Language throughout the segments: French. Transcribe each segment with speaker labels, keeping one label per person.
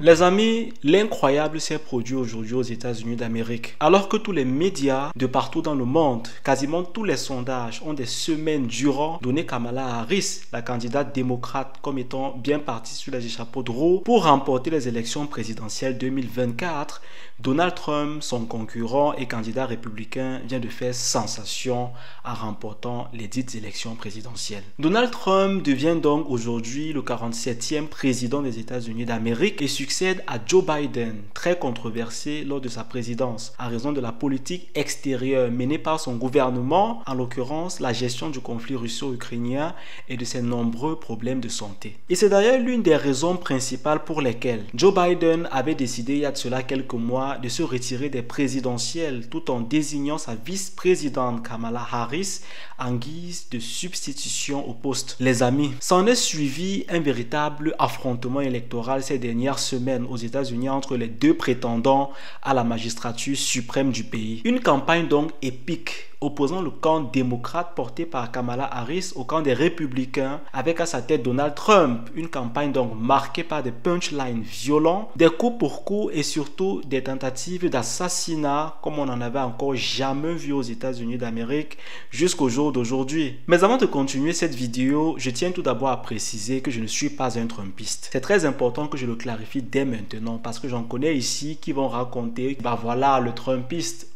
Speaker 1: Les amis, l'incroyable s'est produit aujourd'hui aux États-Unis d'Amérique. Alors que tous les médias de partout dans le monde, quasiment tous les sondages ont des semaines durant donné Kamala Harris, la candidate démocrate, comme étant bien partie sur les échafauds de roue pour remporter les élections présidentielles 2024, Donald Trump, son concurrent et candidat républicain, vient de faire sensation en remportant les dites élections présidentielles. Donald Trump devient donc aujourd'hui le 47e président des États-Unis d'Amérique et succède à Joe Biden, très controversé lors de sa présidence, en raison de la politique extérieure menée par son gouvernement, en l'occurrence la gestion du conflit russo-ukrainien et de ses nombreux problèmes de santé. Et c'est d'ailleurs l'une des raisons principales pour lesquelles Joe Biden avait décidé il y a de cela quelques mois de se retirer des présidentielles tout en désignant sa vice-présidente Kamala Harris en guise de substitution au poste. Les amis, s'en est suivi un véritable affrontement électoral ces dernières semaines aux États-Unis entre les deux prétendants à la magistrature suprême du pays. Une campagne donc épique opposant le camp démocrate porté par Kamala Harris au camp des républicains avec à sa tête Donald Trump. Une campagne donc marquée par des punchlines violents, des coups pour coups et surtout des tentatives d'assassinat comme on n'en avait encore jamais vu aux États-Unis d'Amérique jusqu'au jour d'aujourd'hui. Mais avant de continuer cette vidéo, je tiens tout d'abord à préciser que je ne suis pas un Trumpiste. C'est très important que je le clarifie dès maintenant parce que j'en connais ici qui vont raconter bah voilà le Trumpiste.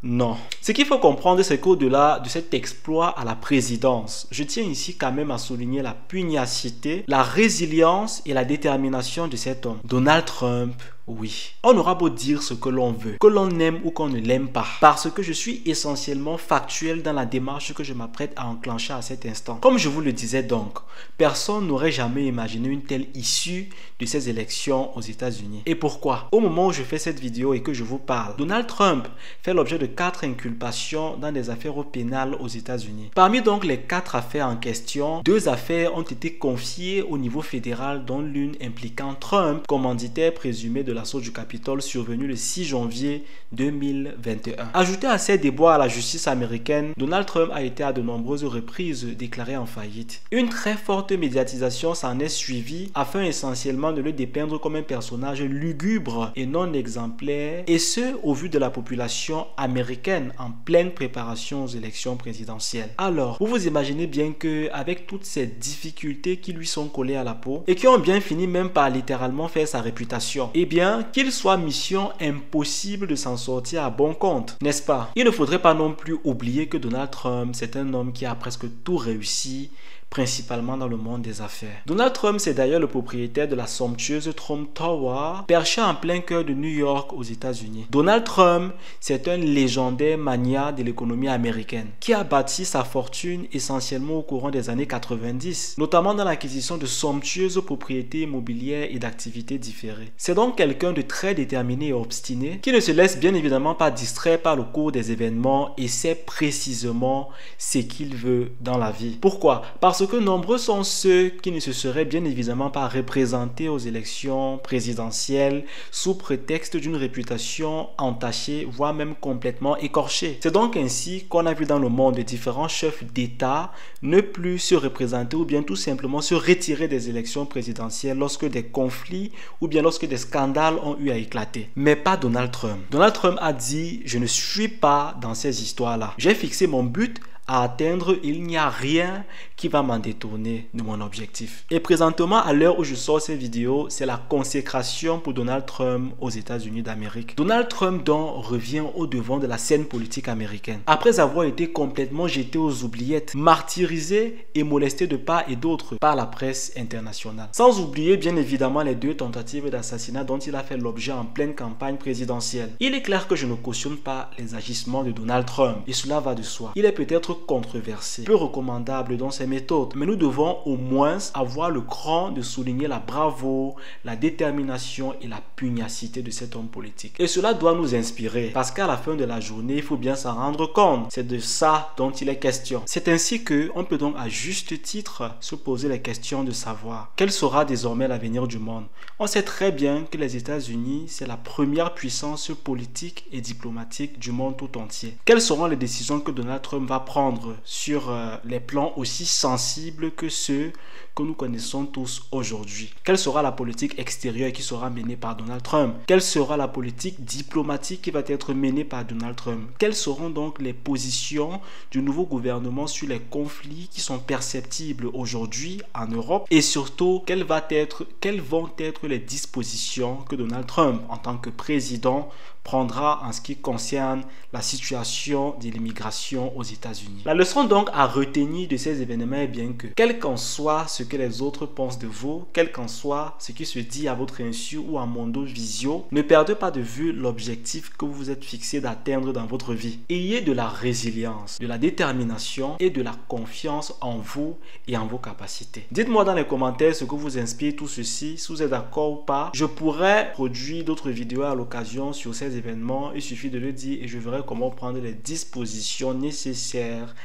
Speaker 1: Non. Ce qu'il faut comprendre, c'est qu'au-delà de cet exploit à la présidence, je tiens ici quand même à souligner la pugnacité, la résilience et la détermination de cet homme. Donald Trump, oui. On aura beau dire ce que l'on veut, que l'on aime ou qu'on ne l'aime pas, parce que je suis essentiellement factuel dans la démarche que je m'apprête à enclencher à cet instant. Comme je vous le disais donc, personne n'aurait jamais imaginé une telle issue de ces élections aux États-Unis. Et pourquoi? Au moment où je fais cette vidéo et que je vous parle, Donald Trump fait l'objet de 4 inculpations dans des affaires au pénal aux États-Unis. Parmi donc les 4 affaires en question, 2 affaires ont été confiées au niveau fédéral, dont l'une impliquant Trump, commanditaire présumé de l'assaut du Capitole survenu le 6 janvier 2021. Ajouté à ces déboires à la justice américaine, Donald Trump a été à de nombreuses reprises déclaré en faillite. Une très forte médiatisation s'en est suivie afin essentiellement de le dépeindre comme un personnage lugubre et non exemplaire, et ce au vu de la population américaine en pleine préparation aux élections présidentielles. Alors, vous vous imaginez bien que avec toutes ces difficultés qui lui sont collées à la peau et qui ont bien fini même par littéralement faire sa réputation, eh bien qu'il soit mission impossible de s'en sortir à bon compte, n'est-ce pas? Il ne faudrait pas non plus oublier que Donald Trump, c'est un homme qui a presque tout réussi, principalement dans le monde des affaires. Donald Trump, c'est d'ailleurs le propriétaire de la somptueuse Trump Tower, perchée en plein cœur de New York aux États-Unis. Donald Trump, c'est un légendaire magnat de l'économie américaine qui a bâti sa fortune essentiellement au courant des années 90, notamment dans l'acquisition de somptueuses propriétés immobilières et d'activités différées. C'est donc quelqu'un de très déterminé et obstiné qui ne se laisse bien évidemment pas distraire par le cours des événements et sait précisément ce qu'il veut dans la vie. Pourquoi? Parce que nombreux sont ceux qui ne se seraient bien évidemment pas représentés aux élections présidentielles sous prétexte d'une réputation entachée, voire même complètement écorchée. C'est donc ainsi qu'on a vu dans le monde différents chefs d'État ne plus se représenter ou bien tout simplement se retirer des élections présidentielles lorsque des conflits ou bien lorsque des scandales ont eu à éclater. Mais pas Donald Trump. Donald Trump a dit « Je ne suis pas dans ces histoires-là. J'ai fixé mon but à atteindre, il n'y a rien qui va m'en détourner de mon objectif. » Et présentement, à l'heure où je sors ces vidéos, c'est la consécration pour Donald Trump aux États-Unis d'Amérique. Donald Trump donc revient au devant de la scène politique américaine. Après avoir été complètement jeté aux oubliettes, martyrisé et molesté de part et d'autre par la presse internationale. Sans oublier bien évidemment les 2 tentatives d'assassinat dont il a fait l'objet en pleine campagne présidentielle. Il est clair que je ne cautionne pas les agissements de Donald Trump et cela va de soi. Il est peut-être controversé, peu recommandable dans ses méthodes, mais nous devons au moins avoir le cran de souligner la bravoure, la détermination et la pugnacité de cet homme politique. Et cela doit nous inspirer, parce qu'à la fin de la journée, il faut bien s'en rendre compte. C'est de ça dont il est question. C'est ainsi que on peut donc à juste titre se poser la question de savoir quel sera désormais l'avenir du monde. On sait très bien que les États-Unis, c'est la première puissance politique et diplomatique du monde tout entier. Quelles seront les décisions que Donald Trump va prendre sur les plans aussi sensibles que ceux que nous connaissons tous aujourd'hui? Quelle sera la politique extérieure qui sera menée par Donald Trump? Quelle sera la politique diplomatique qui va être menée par Donald Trump? Quelles seront donc les positions du nouveau gouvernement sur les conflits qui sont perceptibles aujourd'hui en Europe? Et surtout, quelles vont être les dispositions que Donald Trump, en tant que président, prendra en ce qui concerne la situation de l'immigration aux États-Unis. La leçon donc à retenir de ces événements est bien que, quel qu'en soit ce que les autres pensent de vous, quel qu'en soit ce qui se dit à votre insu ou à modo visio, ne perdez pas de vue l'objectif que vous vous êtes fixé d'atteindre dans votre vie. Ayez de la résilience, de la détermination et de la confiance en vous et en vos capacités. Dites-moi dans les commentaires ce que vous inspire tout ceci, si vous êtes d'accord ou pas. Je pourrais produire d'autres vidéos à l'occasion sur ces événements. Il suffit de le dire et je verrai comment prendre les dispositions nécessaires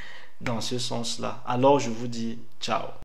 Speaker 1: dans ce sens-là. Alors je vous dis ciao.